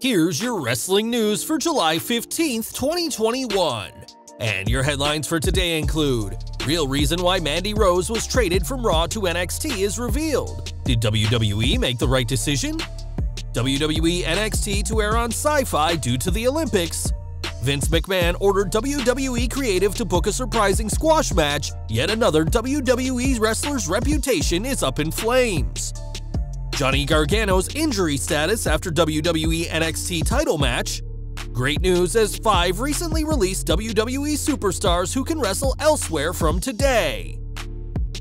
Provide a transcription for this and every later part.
Here's your wrestling news for July 15th, 2021. And your headlines for today include: real reason why Mandy Rose was traded from Raw to NXT is revealed. Did WWE make the right decision? WWE NXT to air on Sci-Fi due to the Olympics. Vince McMahon ordered WWE Creative to book a surprising squash match. Yet another WWE wrestler's reputation is up in flames. Johnny Gargano's injury status after WWE NXT title match. Great news as 5 recently released WWE superstars who can wrestle elsewhere from today.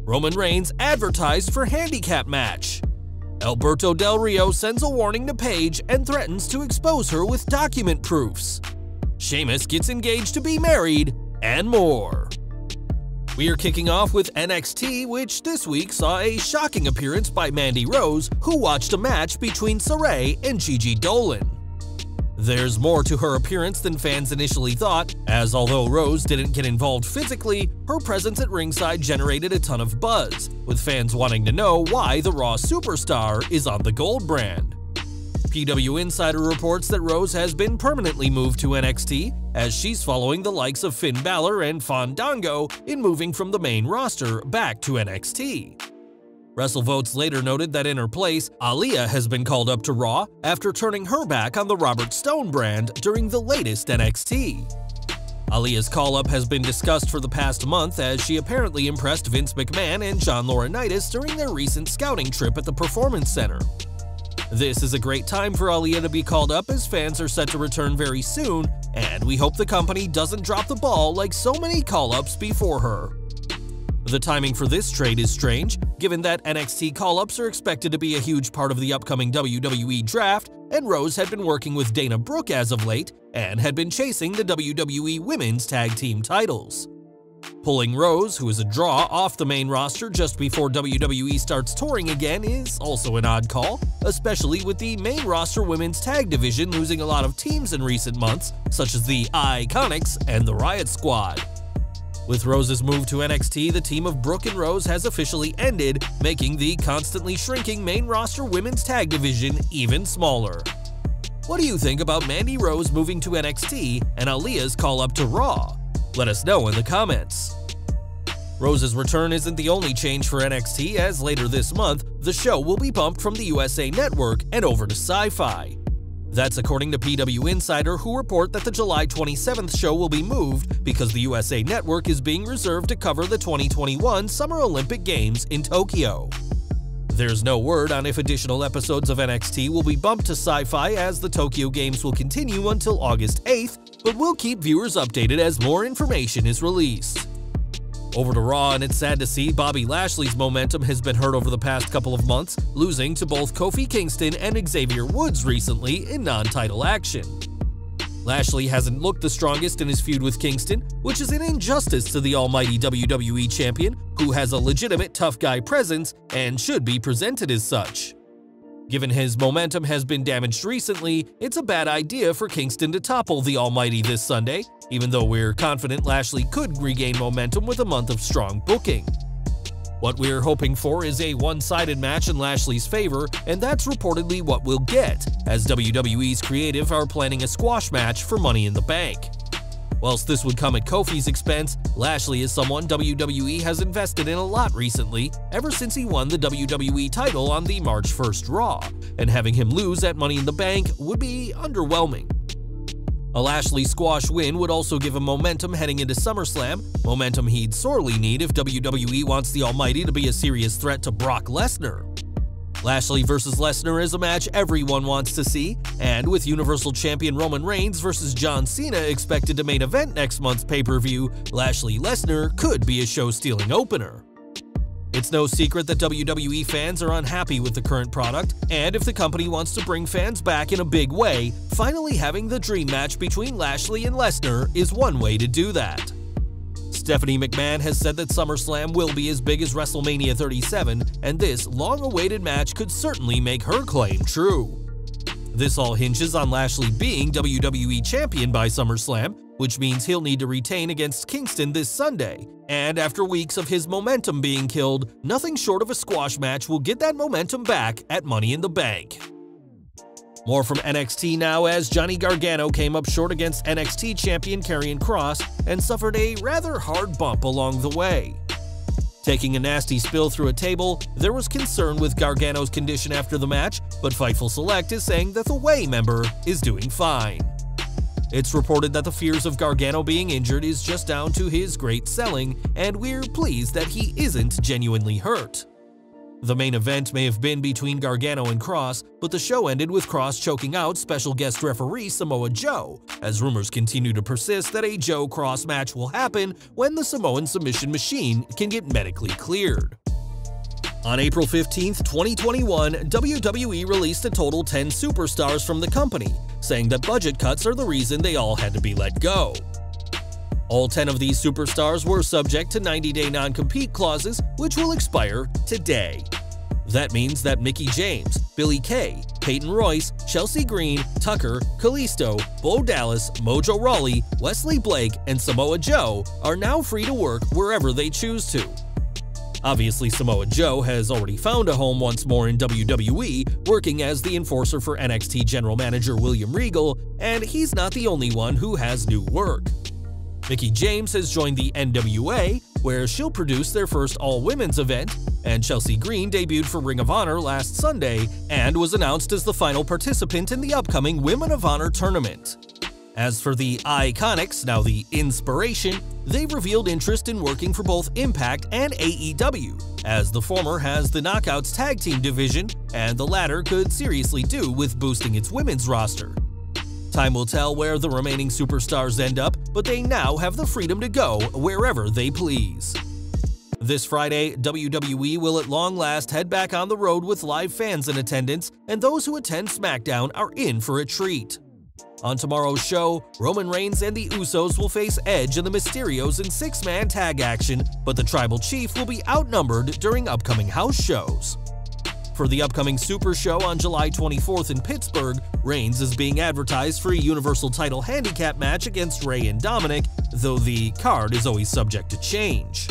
Roman Reigns advertised for handicap match. Alberto Del Rio sends a warning to Paige and threatens to expose her with document proofs. Sheamus gets engaged to be married, and more. We are kicking off with NXT, which this week saw a shocking appearance by Mandy Rose, who watched a match between Sarray and Gigi Dolan. There's more to her appearance than fans initially thought, as although Rose didn't get involved physically, her presence at ringside generated a ton of buzz, with fans wanting to know why the Raw superstar is on the gold brand. PW Insider reports that Rose has been permanently moved to NXT, as she's following the likes of Finn Balor and Fandango in moving from the main roster back to NXT. WrestleVotes later noted that in her place, Aaliyah has been called up to Raw after turning her back on the Robert Stone brand during the latest NXT. Aaliyah's call-up has been discussed for the past month as she apparently impressed Vince McMahon and John Laurinaitis during their recent scouting trip at the Performance Center. This is a great time for Aaliyah to be called up as fans are set to return very soon, and we hope the company doesn't drop the ball like so many call-ups before her. The timing for this trade is strange, given that NXT call-ups are expected to be a huge part of the upcoming WWE draft, and Rose had been working with Dana Brooke as of late and had been chasing the WWE Women's Tag Team titles. Pulling Rose, who is a draw, off the main roster just before WWE starts touring again is also an odd call, especially with the main roster women's tag division losing a lot of teams in recent months, such as the Iconics and the Riot Squad. With Rose's move to NXT, the team of Brooke and Rose has officially ended, making the constantly shrinking main roster women's tag division even smaller. What do you think about Mandy Rose moving to NXT and Aaliyah's call-up to Raw? Let us know in the comments. Rose's return isn't the only change for NXT, as later this month, the show will be bumped from the USA Network and over to Sci-Fi. That's according to PW Insider, who report that the July 27th show will be moved because the USA Network is being reserved to cover the 2021 Summer Olympic Games in Tokyo. There's no word on if additional episodes of NXT will be bumped to Sci-Fi, as the Tokyo Games will continue until August 8th, but we'll keep viewers updated as more information is released. Over to Raw, and it's sad to see Bobby Lashley's momentum has been hurt over the past couple of months, losing to both Kofi Kingston and Xavier Woods recently in non-title action. Lashley hasn't looked the strongest in his feud with Kingston, which is an injustice to the almighty WWE champion, who has a legitimate tough guy presence and should be presented as such. Given his momentum has been damaged recently, it's a bad idea for Kingston to topple the almighty this Sunday, even though we're confident Lashley could regain momentum with a month of strong booking. What we're hoping for is a one-sided match in Lashley's favor, and that's reportedly what we'll get, as WWE's Creative are planning a squash match for Money in the Bank. Whilst this would come at Kofi's expense, Lashley is someone WWE has invested in a lot recently, ever since he won the WWE title on the March 1st Raw, and having him lose at Money in the Bank would be underwhelming. A Lashley squash win would also give him momentum heading into SummerSlam, momentum he'd sorely need if WWE wants the almighty to be a serious threat to Brock Lesnar. Lashley vs. Lesnar is a match everyone wants to see, and with Universal Champion Roman Reigns vs. John Cena expected to main event next month's pay-per-view, Lashley-Lesnar could be a show-stealing opener. It's no secret that WWE fans are unhappy with the current product, and if the company wants to bring fans back in a big way, finally having the dream match between Lashley and Lesnar is one way to do that. Stephanie McMahon has said that SummerSlam will be as big as WrestleMania 37, and this long-awaited match could certainly make her claim true. This all hinges on Lashley being WWE Champion by SummerSlam, which means he'll need to retain against Kingston this Sunday, and after weeks of his momentum being killed, nothing short of a squash match will get that momentum back at Money in the Bank. More from NXT now, as Johnny Gargano came up short against NXT champion Karrion Kross and suffered a rather hard bump along the way. Taking a nasty spill through a table, there was concern with Gargano's condition after the match, but Fightful Select is saying that the Way member is doing fine. It's reported that the fears of Gargano being injured is just down to his great selling, and we're pleased that he isn't genuinely hurt. The main event may have been between Gargano and Kross, but the show ended with Kross choking out special guest referee Samoa Joe, as rumors continue to persist that a Joe-Kross match will happen when the Samoan submission machine can get medically cleared. On April 15, 2021, WWE released a total 10 superstars from the company, saying that budget cuts are the reason they all had to be let go. All 10 of these superstars were subject to 90-day non-compete clauses, which will expire today. That means that Mickie James, Billie Kay, Peyton Royce, Chelsea Green, Tucker, Kalisto, Bo Dallas, Mojo Rawley, Wesley Blake, and Samoa Joe are now free to work wherever they choose to. Obviously, Samoa Joe has already found a home once more in WWE, working as the enforcer for NXT General Manager William Regal, and he's not the only one who has new work. Mickie James has joined the NWA, where she'll produce their first all-women's event, and Chelsea Green debuted for Ring of Honor last Sunday and was announced as the final participant in the upcoming Women of Honor tournament. As for the Iconics, now the Inspiration, they've revealed interest in working for both Impact and AEW, as the former has the Knockouts tag team division, and the latter could seriously do with boosting its women's roster. Time will tell where the remaining superstars end up, but they now have the freedom to go wherever they please. This Friday, WWE will at long last head back on the road with live fans in attendance, and those who attend SmackDown are in for a treat. On tomorrow's show, Roman Reigns and the Usos will face Edge and the Mysterios in six-man tag action, but the Tribal Chief will be outnumbered during upcoming house shows. For the upcoming Super Show on July 24th in Pittsburgh, Reigns is being advertised for a Universal title handicap match against Rey and Dominic, though the card is always subject to change.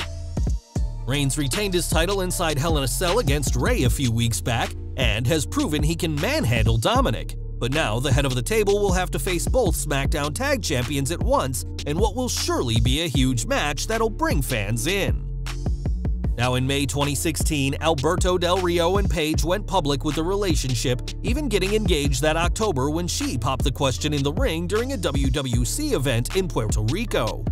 Reigns retained his title inside Hell in a Cell against Rey a few weeks back, and has proven he can manhandle Dominic. But now the head of the table will have to face both SmackDown Tag Champions at once in what will surely be a huge match that'll bring fans in. Now in May 2016, Alberto Del Rio and Paige went public with a relationship, even getting engaged that October when she popped the question in the ring during a WWC event in Puerto Rico.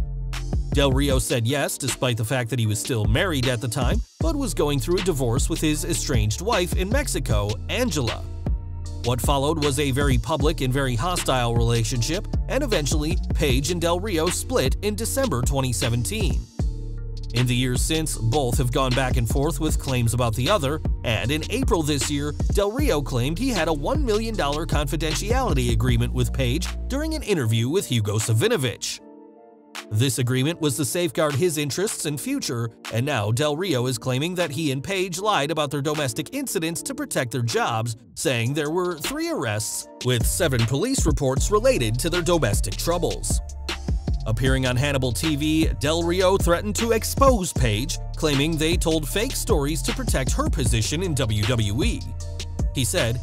Del Rio said yes, despite the fact that he was still married at the time, but was going through a divorce with his estranged wife in Mexico, Angela. What followed was a very public and very hostile relationship, and eventually, Paige and Del Rio split in December 2017. In the years since, both have gone back and forth with claims about the other, and in April this year, Del Rio claimed he had a $1 million confidentiality agreement with Paige during an interview with Hugo Savinovich. This agreement was to safeguard his interests and future, and now Del Rio is claiming that he and Paige lied about their domestic incidents to protect their jobs, saying there were 3 arrests, with 7 police reports related to their domestic troubles. Appearing on Hannibal TV, Del Rio threatened to expose Paige, claiming they told fake stories to protect her position in WWE. He said,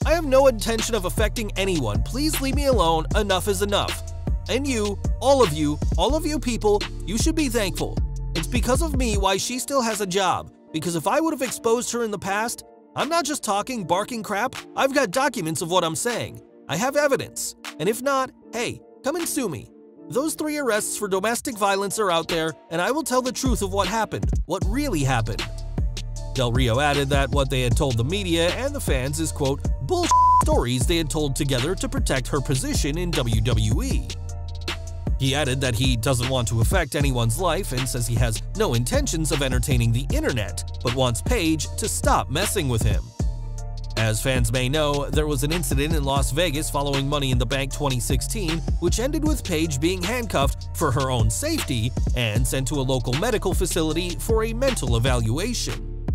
"I have no intention of affecting anyone. Please leave me alone. Enough is enough. And you, all of you people, you should be thankful. It's because of me why she still has a job, because if I would have exposed her in the past, I'm not just talking, barking crap, I've got documents of what I'm saying. I have evidence. And if not, hey, come and sue me. Those 3 arrests for domestic violence are out there, and I will tell the truth of what happened, what really happened." Del Rio added that what they had told the media and the fans is, quote, "bullshit stories they had told together to protect her position in WWE." He added that he doesn't want to affect anyone's life and says he has no intentions of entertaining the internet, but wants Paige to stop messing with him. As fans may know, there was an incident in Las Vegas following Money in the Bank 2016, which ended with Paige being handcuffed for her own safety and sent to a local medical facility for a mental evaluation.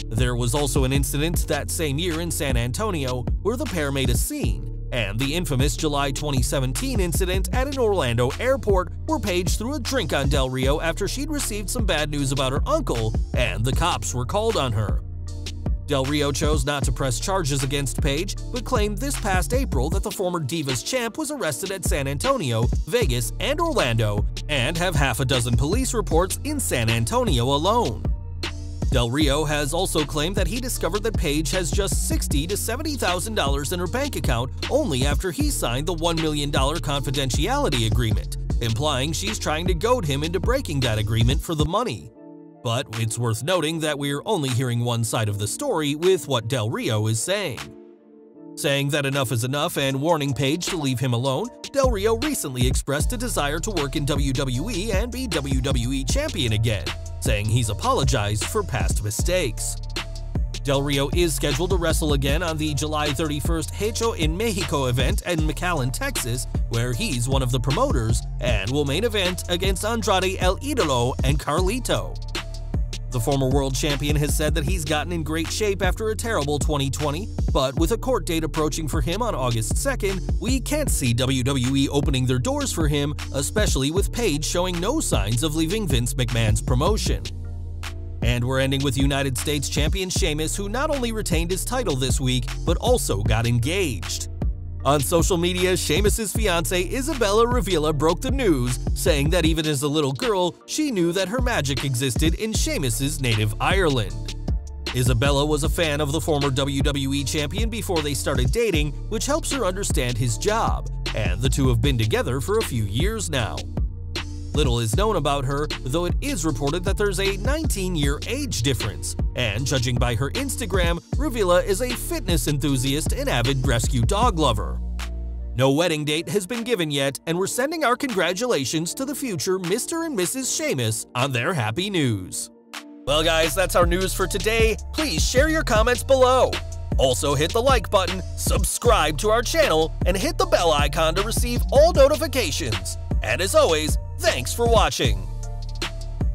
There was also an incident that same year in San Antonio where the pair made a scene, and the infamous July 2017 incident at an Orlando airport where Paige threw a drink on Del Rio after she'd received some bad news about her uncle and the cops were called on her. Del Rio chose not to press charges against Paige, but claimed this past April that the former Divas champ was arrested at San Antonio, Vegas, and Orlando, and have half a dozen police reports in San Antonio alone. Del Rio has also claimed that he discovered that Paige has just $60,000 to $70,000 in her bank account only after he signed the $1 million confidentiality agreement, implying she's trying to goad him into breaking that agreement for the money. But it's worth noting that we're only hearing one side of the story with what Del Rio is saying. Saying that enough is enough and warning Paige to leave him alone, Del Rio recently expressed a desire to work in WWE and be WWE champion again, saying he's apologized for past mistakes. Del Rio is scheduled to wrestle again on the July 31st Hecho in Mexico event in McAllen, Texas, where he's one of the promoters, and will main event against Andrade El Idolo and Carlito. The former world champion has said that he's gotten in great shape after a terrible 2020, but with a court date approaching for him on August 2nd, we can't see WWE opening their doors for him, especially with Paige showing no signs of leaving Vince McMahon's promotion. And we're ending with United States champion Sheamus, who not only retained his title this week, but also got engaged. On social media, Sheamus' fiancée Isabella Ravilla broke the news, saying that even as a little girl, she knew that her magic existed in Sheamus' native Ireland. Isabella was a fan of the former WWE champion before they started dating, which helps her understand his job, and the two have been together for a few years now. Little is known about her, though it is reported that there's a 19-year age difference, and judging by her Instagram, Ravilla is a fitness enthusiast and avid rescue dog lover. No wedding date has been given yet, and we're sending our congratulations to the future Mr. and Mrs. Sheamus on their happy news. Well guys, that's our news for today. Please share your comments below. Also hit the like button, subscribe to our channel, and hit the bell icon to receive all notifications. And as always, thanks for watching!